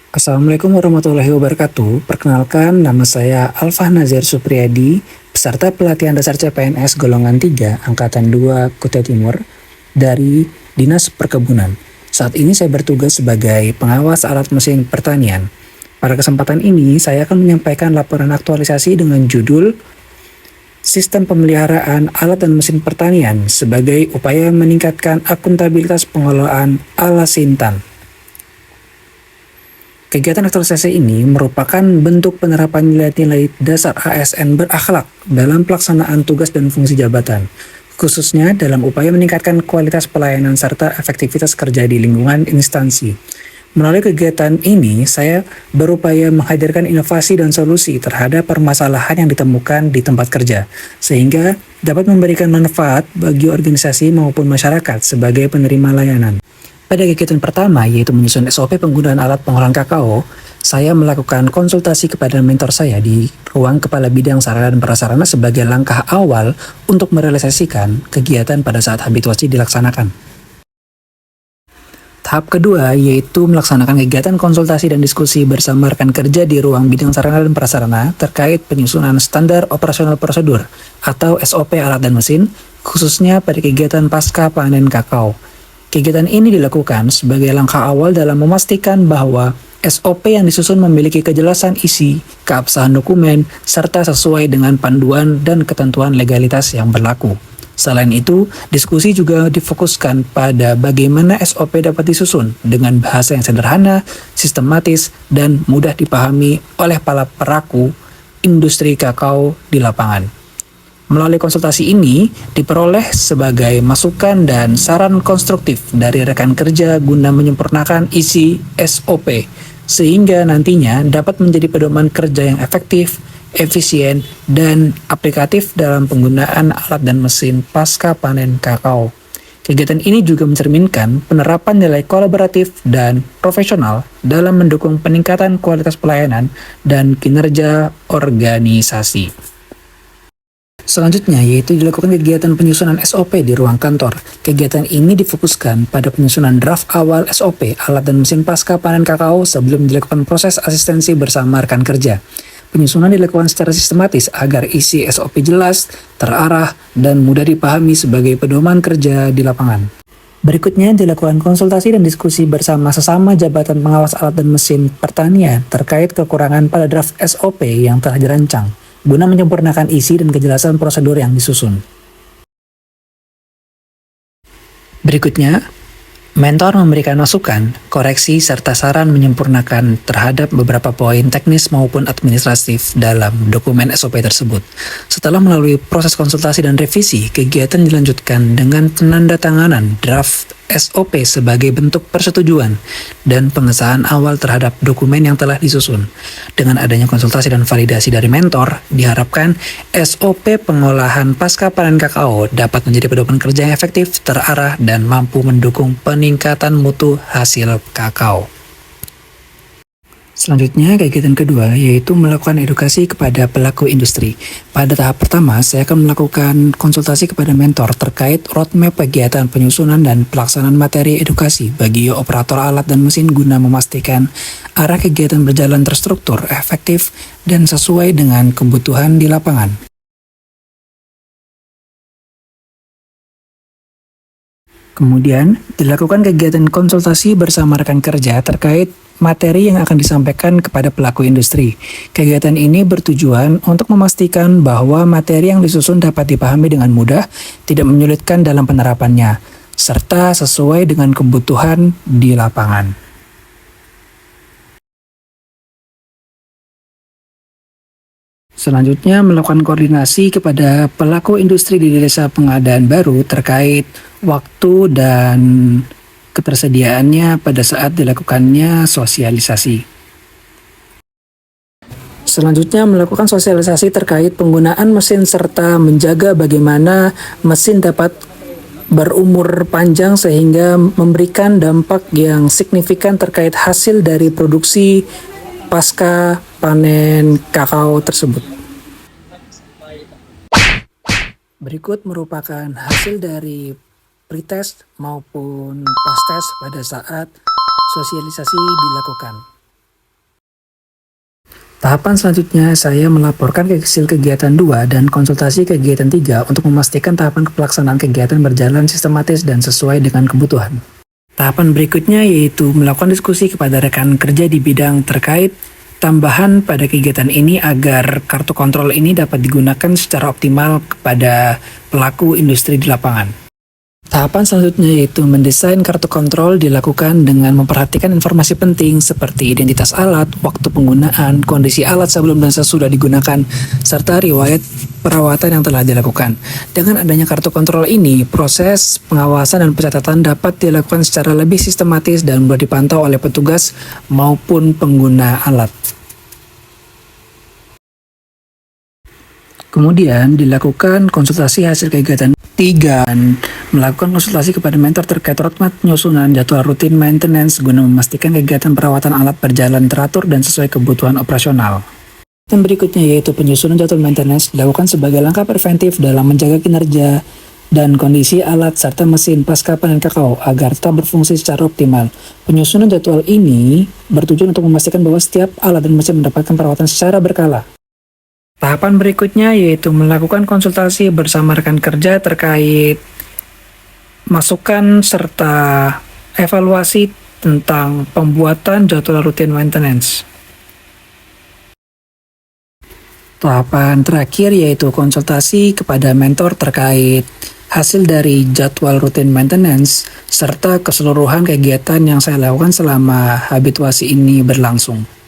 Assalamualaikum warahmatullahi wabarakatuh. Perkenalkan, nama saya Alfa Nazar Supriyadi, peserta pelatihan dasar CPNS golongan 3, Angkatan 2, Kutai Timur, dari Dinas Perkebunan. Saat ini saya bertugas sebagai pengawas alat mesin pertanian. Pada kesempatan ini, saya akan menyampaikan laporan aktualisasi dengan judul Sistem Pemeliharaan Alat dan Mesin Pertanian sebagai upaya meningkatkan akuntabilitas pengelolaan alas Sintan. Kegiatan aktualisasi ini merupakan bentuk penerapan nilai-nilai dasar ASN berakhlak dalam pelaksanaan tugas dan fungsi jabatan, khususnya dalam upaya meningkatkan kualitas pelayanan serta efektivitas kerja di lingkungan instansi. Melalui kegiatan ini, saya berupaya menghadirkan inovasi dan solusi terhadap permasalahan yang ditemukan di tempat kerja, sehingga dapat memberikan manfaat bagi organisasi maupun masyarakat sebagai penerima layanan. Pada kegiatan pertama, yaitu menyusun SOP penggunaan alat pengolahan kakao, saya melakukan konsultasi kepada mentor saya di ruang kepala bidang sarana dan prasarana sebagai langkah awal untuk merealisasikan kegiatan pada saat habituasi dilaksanakan. Tahap kedua, yaitu melaksanakan kegiatan konsultasi dan diskusi bersama rekan kerja di ruang bidang sarana dan prasarana terkait penyusunan standar operasional prosedur atau SOP alat dan mesin, khususnya pada kegiatan pasca panen kakao. Kegiatan ini dilakukan sebagai langkah awal dalam memastikan bahwa SOP yang disusun memiliki kejelasan isi, keabsahan dokumen, serta sesuai dengan panduan dan ketentuan legalitas yang berlaku. Selain itu, diskusi juga difokuskan pada bagaimana SOP dapat disusun dengan bahasa yang sederhana, sistematis, dan mudah dipahami oleh para pelaku industri kakao di lapangan. Melalui konsultasi ini, diperoleh sebagai masukan dan saran konstruktif dari rekan kerja guna menyempurnakan isi SOP, sehingga nantinya dapat menjadi pedoman kerja yang efektif, efisien, dan aplikatif dalam penggunaan alat dan mesin pasca panen kakao. Kegiatan ini juga mencerminkan penerapan nilai kolaboratif dan profesional dalam mendukung peningkatan kualitas pelayanan dan kinerja organisasi. Selanjutnya, yaitu dilakukan kegiatan penyusunan SOP di ruang kantor. Kegiatan ini difokuskan pada penyusunan draft awal SOP alat dan mesin pasca panen kakao sebelum dilakukan proses asistensi bersama rekan kerja. Penyusunan dilakukan secara sistematis agar isi SOP jelas, terarah, dan mudah dipahami sebagai pedoman kerja di lapangan. Berikutnya dilakukan konsultasi dan diskusi bersama sesama jabatan pengawas alat dan mesin pertanian terkait kekurangan pada draft SOP yang telah dirancang, guna menyempurnakan isi dan kejelasan prosedur yang disusun. Berikutnya, mentor memberikan masukan, koreksi, serta saran menyempurnakan terhadap beberapa poin teknis maupun administratif dalam dokumen SOP tersebut. Setelah melalui proses konsultasi dan revisi, kegiatan dilanjutkan dengan penandatanganan draft SOP sebagai bentuk persetujuan dan pengesahan awal terhadap dokumen yang telah disusun. Dengan adanya konsultasi dan validasi dari mentor, diharapkan SOP pengolahan pasca panen kakao dapat menjadi pedoman kerja yang efektif, terarah, dan mampu mendukung peningkatan mutu hasil kakao. Selanjutnya, kegiatan kedua yaitu melakukan edukasi kepada pelaku industri. Pada tahap pertama, saya akan melakukan konsultasi kepada mentor terkait roadmap kegiatan penyusunan dan pelaksanaan materi edukasi bagi operator alat dan mesin guna memastikan arah kegiatan berjalan terstruktur, efektif, dan sesuai dengan kebutuhan di lapangan. Kemudian, dilakukan kegiatan konsultasi bersama rekan kerja terkait materi yang akan disampaikan kepada pelaku industri. Kegiatan ini bertujuan untuk memastikan bahwa materi yang disusun dapat dipahami dengan mudah, tidak menyulitkan dalam penerapannya, serta sesuai dengan kebutuhan di lapangan. Selanjutnya, melakukan koordinasi kepada pelaku industri di desa pengadaan baru terkait waktu dan ketersediaannya pada saat dilakukannya sosialisasi. Selanjutnya, melakukan sosialisasi terkait penggunaan mesin serta menjaga bagaimana mesin dapat berumur panjang sehingga memberikan dampak yang signifikan terkait hasil dari produksi pasca panen kakao tersebut. Berikut merupakan hasil dari pretest maupun pas-test pada saat sosialisasi dilakukan. Tahapan selanjutnya, saya melaporkan ke hasil kegiatan 2 dan konsultasi kegiatan 3 untuk memastikan tahapan pelaksanaan kegiatan berjalan sistematis dan sesuai dengan kebutuhan. Tahapan berikutnya yaitu melakukan diskusi kepada rekan kerja di bidang terkait tambahan pada kegiatan ini agar kartu kontrol ini dapat digunakan secara optimal kepada pelaku industri di lapangan. Tahapan selanjutnya yaitu mendesain kartu kontrol dilakukan dengan memperhatikan informasi penting seperti identitas alat, waktu penggunaan, kondisi alat sebelum dan sesudah digunakan, serta riwayat perawatan yang telah dilakukan. Dengan adanya kartu kontrol ini, proses pengawasan dan pencatatan dapat dilakukan secara lebih sistematis dan mudah dipantau oleh petugas maupun pengguna alat. Kemudian dilakukan konsultasi hasil kegiatan 3 dan melakukan konsultasi kepada mentor terkait roadmap penyusunan jadwal rutin maintenance guna memastikan kegiatan perawatan alat berjalan teratur dan sesuai kebutuhan operasional. Dan berikutnya yaitu penyusunan jadwal maintenance dilakukan sebagai langkah preventif dalam menjaga kinerja dan kondisi alat serta mesin pasca panen kakao agar tetap berfungsi secara optimal. Penyusunan jadwal ini bertujuan untuk memastikan bahwa setiap alat dan mesin mendapatkan perawatan secara berkala. Tahapan berikutnya yaitu melakukan konsultasi bersama rekan kerja terkait masukan serta evaluasi tentang pembuatan jadwal rutin maintenance. Tahapan terakhir yaitu konsultasi kepada mentor terkait hasil dari jadwal rutin maintenance serta keseluruhan kegiatan yang saya lakukan selama habituasi ini berlangsung.